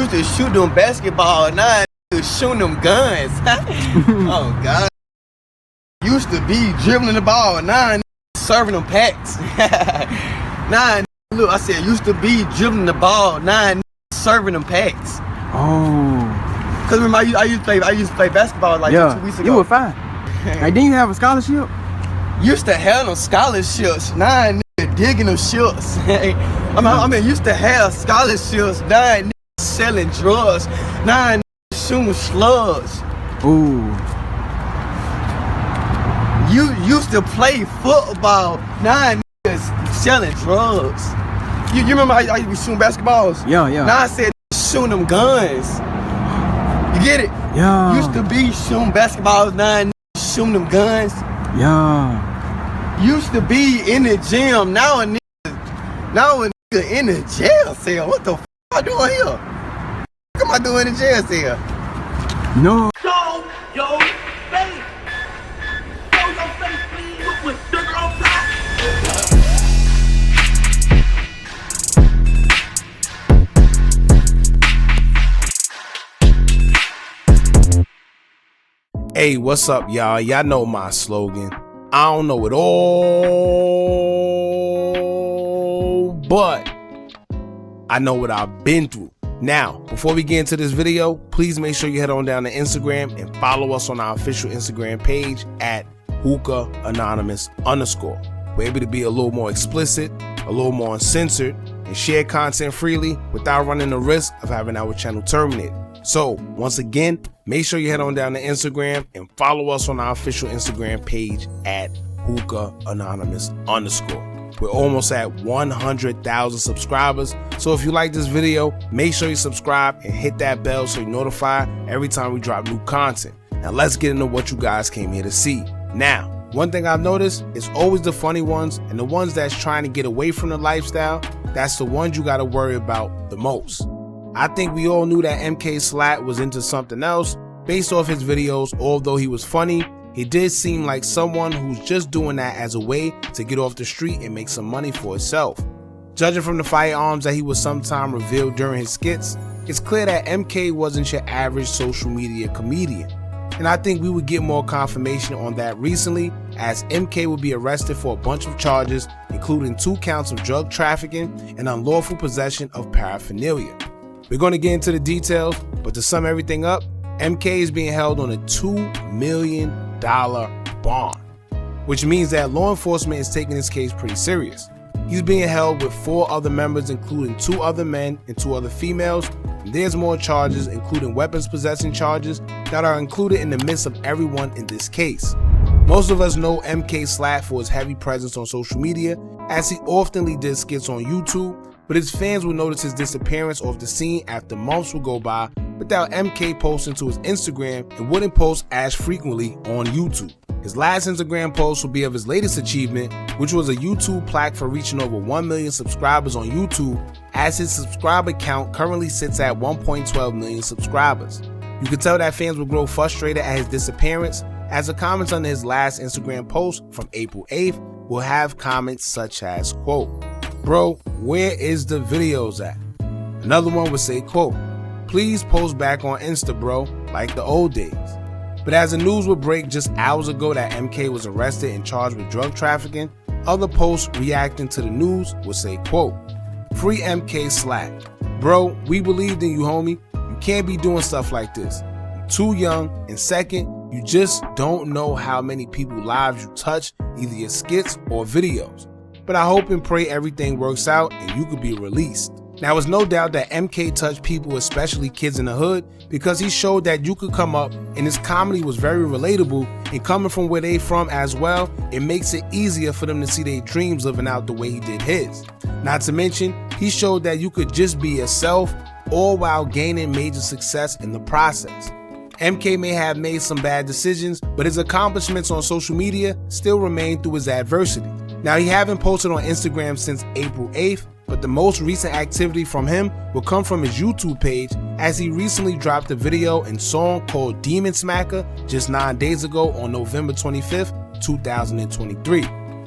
used to shoot them basketball, now shooting them guns. Oh God. Used to be dribbling the ball, now serving them packs. Nah, look, I said used to be dribbling the ball, now serving them packs. Oh. Cause remember I used to play basketball like 2 weeks ago. You were fine. Like, didn't you have a scholarship? Used to have them scholarships, now digging them shirts. I mean, used to have scholarships, now selling drugs, now shooting slugs. Ooh. You used to play football, now selling drugs. You remember I used to be shooting basketballs? Yeah. Now I said shooting them guns. You get it? Yeah. Used to be shooting basketballs, now shooting them guns. Yeah. Used to be in the gym, now a nigga in the jail cell. What the f am I doing here? What am I doing in the jail cell? No. Show your face. Show your face, please, with sugar on top. Hey, what's up, y'all? Y'all know my slogan. I don't know it all, but I know what I've been through. Now, before we get into this video, please make sure you head on down to Instagram and follow us on our official Instagram page at Hookah Anonymous _. We're able to be a little more explicit, a little more uncensored, and share content freely without running the risk of having our channel terminated. So, once again, make sure you head on down to Instagram and follow us on our official Instagram page at Hookah Anonymous _. We're almost at 100,000 subscribers, so if you like this video, make sure you subscribe and hit that bell so you're notified every time we drop new content. Now let's get into what you guys came here to see. Now, one thing I've noticed is always the funny ones and the ones that's trying to get away from the lifestyle, that's the ones you gotta worry about the most. I think we all knew that MK Slatt was into something else based off his videos. Although he was funny, he did seem like someone who's just doing that as a way to get off the street and make some money for himself. Judging from the firearms that he would sometime reveal during his skits, it's clear that MK wasn't your average social media comedian. And I think we would get more confirmation on that recently, as MK will be arrested for a bunch of charges, including 2 counts of drug trafficking and unlawful possession of paraphernalia. We're going to get into the details, but to sum everything up, MK is being held on a $2 million bond, which means that law enforcement is taking this case pretty serious. He's being held with 4 other members, including 2 other men and 2 other females, and there's more charges, including weapons possession charges, that are included in the midst of everyone in this case. Most of us know MK Slatt for his heavy presence on social media, as he oftenly did skits on YouTube, but his fans will notice his disappearance off the scene after months will go by without MK posting to his Instagram and wouldn't post as frequently on YouTube. His last Instagram post will be of his latest achievement, which was a YouTube plaque for reaching over 1 million subscribers on YouTube, as his subscriber count currently sits at 1.12 million subscribers. You could tell that fans will grow frustrated at his disappearance, as the comments under his last Instagram post from April 8th will have comments such as, quote, "Bro, where is the videos at?" Another one would say, quote, "Please post back on Insta, bro, like the old days." But as the news would break just hours ago that MK was arrested and charged with drug trafficking, other posts reacting to the news would say, quote, "Free MK Slatt. Bro, we believed in you, homie. You can't be doing stuff like this. You're too young, and second, you just don't know how many people's lives you touch, either your skits or videos. But I hope and pray everything works out and you could be released." Now, it's no doubt that MK touched people, especially kids in the hood, because he showed that you could come up, and his comedy was very relatable, and coming from where they from as well, it makes it easier for them to see their dreams living out the way he did his. Not to mention, he showed that you could just be yourself, all while gaining major success in the process. MK may have made some bad decisions, but his accomplishments on social media still remain through his adversity. Now, he haven't posted on Instagram since April 8th, but the most recent activity from him will come from his YouTube page, as he recently dropped a video and song called Demon Smacker just 9 days ago on November 25th, 2023.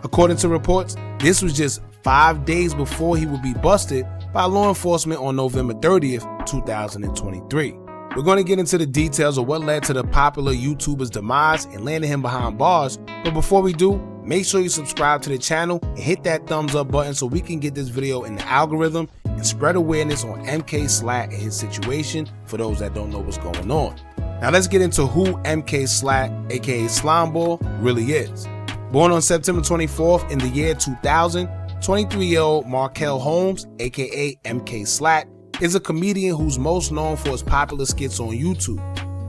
According to reports, this was just 5 days before he would be busted by law enforcement on November 30th, 2023. We're going to get into the details of what led to the popular YouTuber's demise and landing him behind bars, but before we do, make sure you subscribe to the channel and hit that thumbs up button so we can get this video in the algorithm and spread awareness on MK Slatt and his situation for those that don't know what's going on. Now let's get into who MK Slatt, aka Slimeball, really is. Born on September 24th in the year 2000, 23-year-old Markel Holmes, aka MK Slatt, is a comedian who's most known for his popular skits on YouTube.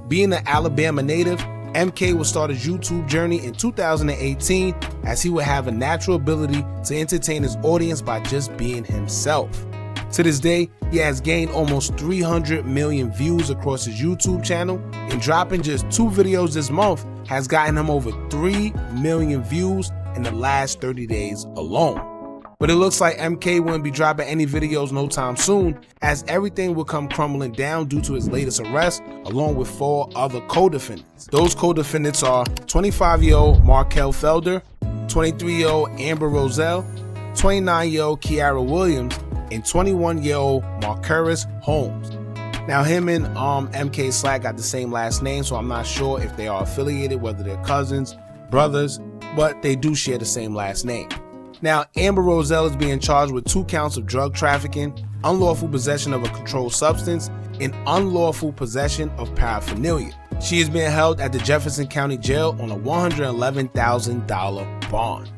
Being an Alabama native, MK would start his YouTube journey in 2018 as he would have a natural ability to entertain his audience by just being himself. To this day, he has gained almost 300 million views across his YouTube channel, and dropping just 2 videos this month has gotten him over 3 million views in the last 30 days alone. But it looks like MK wouldn't be dropping any videos no time soon, as everything will come crumbling down due to his latest arrest, along with 4 other co-defendants. Those co-defendants are 25-year-old Markel Felder, 23-year-old Amber Roselle, 29-year-old Kiara Williams, and 21-year-old Marcurus Holmes. Now him and MK Slatt got the same last name, so I'm not sure if they are affiliated, whether they're cousins, brothers, but they do share the same last name. Now, Amber Roselle is being charged with 2 counts of drug trafficking, unlawful possession of a controlled substance, and unlawful possession of paraphernalia. She is being held at the Jefferson County Jail on a $111,000 bond.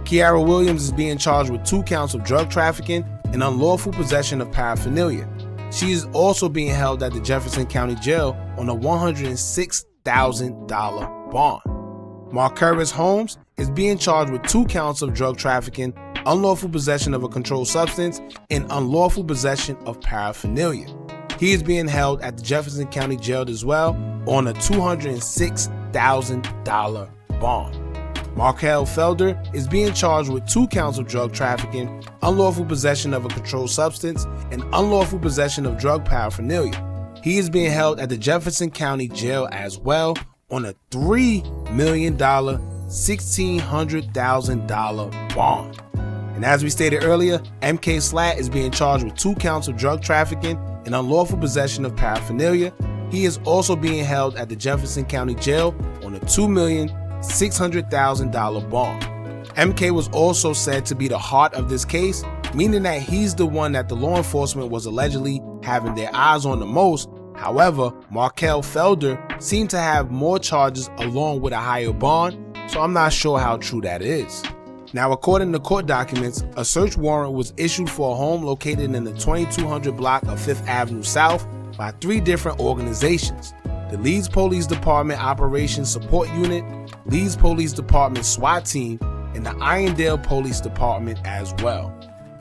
Kiara Williams is being charged with 2 counts of drug trafficking and unlawful possession of paraphernalia. She is also being held at the Jefferson County Jail on a $106,000 bond. Marcurus Holmes is being charged with 2 counts of drug trafficking, unlawful possession of a controlled substance, and unlawful possession of paraphernalia. He is being held at the Jefferson County Jail as well on a $206,000 bond. Markel Felder is being charged with 2 counts of drug trafficking, unlawful possession of a controlled substance, and unlawful possession of drug paraphernalia. He is being held at the Jefferson County Jail as well on a $3 million, $1,600,000 bond. And as we stated earlier, MK Slatt is being charged with 2 counts of drug trafficking and unlawful possession of paraphernalia. He is also being held at the Jefferson County Jail on a $2,600,000 bond. MK was also said to be the heart of this case, meaning that he's the one that the law enforcement was allegedly having their eyes on the most. However, Markel Felder seemed to have more charges along with a higher bond, so I'm not sure how true that is. Now, according to court documents, a search warrant was issued for a home located in the 2200 block of 5th Avenue South by 3 different organizations: the Leeds Police Department Operations Support Unit, Leeds Police Department SWAT Team, and the Irondale Police Department as well.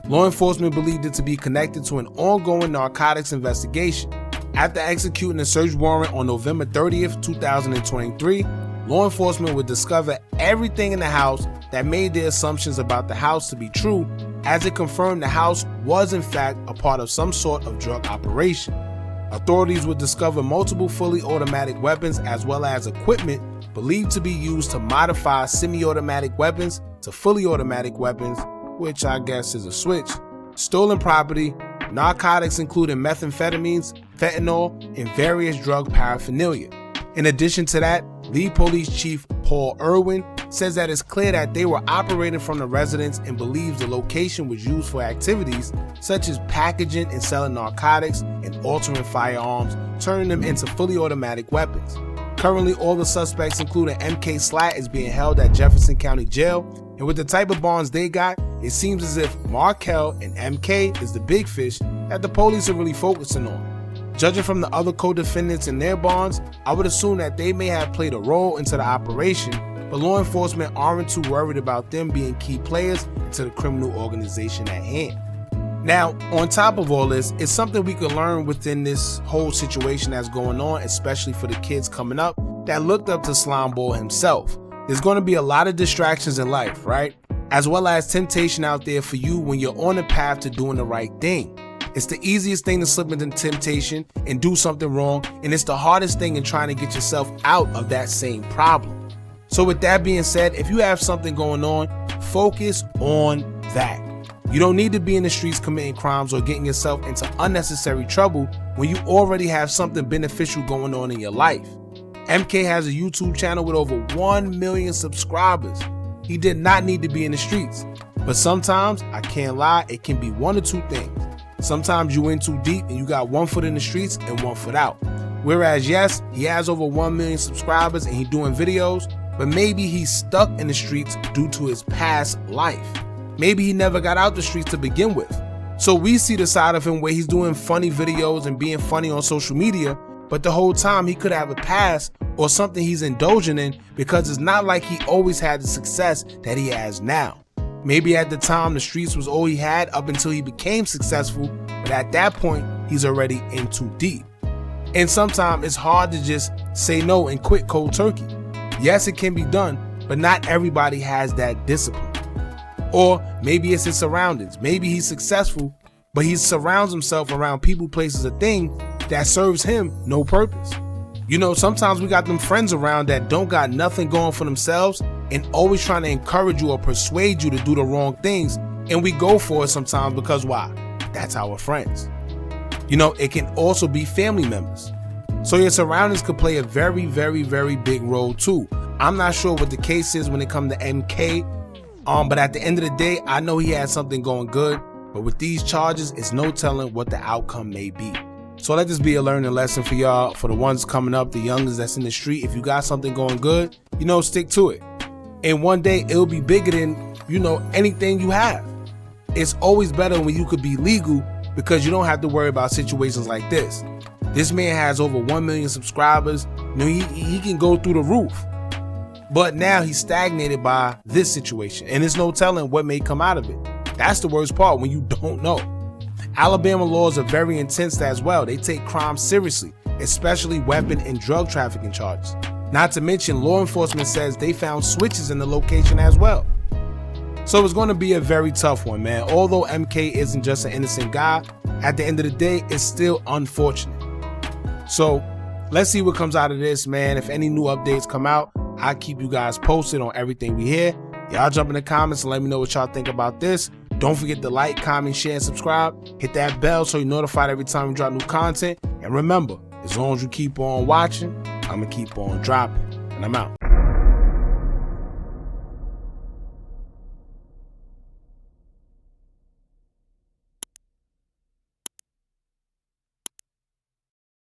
Law enforcement believed it to be connected to an ongoing narcotics investigation. After executing a search warrant on November 30th, 2023, law enforcement would discover everything in the house that made their assumptions about the house to be true, as it confirmed the house was in fact a part of some sort of drug operation. Authorities would discover multiple fully automatic weapons as well as equipment believed to be used to modify semi-automatic weapons to fully automatic weapons, which I guess is a switch, stolen property, narcotics including methamphetamines, fentanyl, and various drug paraphernalia. In addition to that, Lead Police Chief Paul Irwin says that it's clear that they were operating from the residence and believes the location was used for activities such as packaging and selling narcotics and altering firearms, turning them into fully automatic weapons. Currently, all the suspects, including MK Slatt, is being held at Jefferson County Jail, and with the type of bonds they got, it seems as if Markel and MK is the big fish that the police are really focusing on. Judging from the other co-defendants and their bonds, I would assume that they may have played a role into the operation, but law enforcement aren't too worried about them being key players into the criminal organization at hand. Now, on top of all this, it's something we could learn within this whole situation that's going on, especially for the kids coming up that looked up to Slimeball himself. There's going to be a lot of distractions in life, right? As well as temptation out there for you when you're on the path to doing the right thing. It's the easiest thing to slip into temptation and do something wrong, and it's the hardest thing in trying to get yourself out of that same problem. So with that being said, if you have something going on, focus on that. You don't need to be in the streets committing crimes or getting yourself into unnecessary trouble when you already have something beneficial going on in your life. MK has a YouTube channel with over 1 million subscribers. He did not need to be in the streets. But sometimes, I can't lie, it can be one or two things. Sometimes you in too deep and you got 1 foot in the streets and 1 foot out. Whereas yes, he has over 1 million subscribers and he's doing videos, but maybe he's stuck in the streets due to his past life. Maybe he never got out the streets to begin with. So we see the side of him where he's doing funny videos and being funny on social media, but the whole time he could have a past or something he's indulging in, because it's not like he always had the success that he has now. Maybe at the time the streets was all he had up until he became successful, but at that point he's already in too deep. And sometimes it's hard to just say no and quit cold turkey. Yes, it can be done, but not everybody has that discipline. Or maybe it's his surroundings. Maybe he's successful, but he surrounds himself around people, places, or things that serves him no purpose. You know, sometimes we got them friends around that don't got nothing going for themselves and always trying to encourage you or persuade you to do the wrong things, and we go for it sometimes because why? That's our friends. You know, it can also be family members. So your surroundings could play a very, very, very big role too. I'm not sure what the case is when it comes to MK, but at the end of the day, I know he had something going good, but with these charges, it's no telling what the outcome may be. So let this be a learning lesson for y'all, for the ones coming up, the youngers that's in the street. If you got something going good, you know, stick to it. And one day it'll be bigger than, you know, anything you have. It's always better when you could be legal because you don't have to worry about situations like this. This man has over 1 million subscribers. You know, he can go through the roof. But now he's stagnated by this situation, and there's no telling what may come out of it. That's the worst part, when you don't know. Alabama laws are very intense as well. They take crime seriously, especially weapon and drug trafficking charges. Not to mention, law enforcement says they found switches in the location as well. So it's going to be a very tough one, man. Although MK isn't just an innocent guy, at the end of the day, it's still unfortunate. So let's see what comes out of this, man. If any new updates come out, I'll keep you guys posted on everything we hear. Y'all jump in the comments and let me know what y'all think about this. Don't forget to like, comment, share, and subscribe. Hit that bell so you're notified every time we drop new content. And remember, as long as you keep on watching, I'm going to keep on dropping. And I'm out.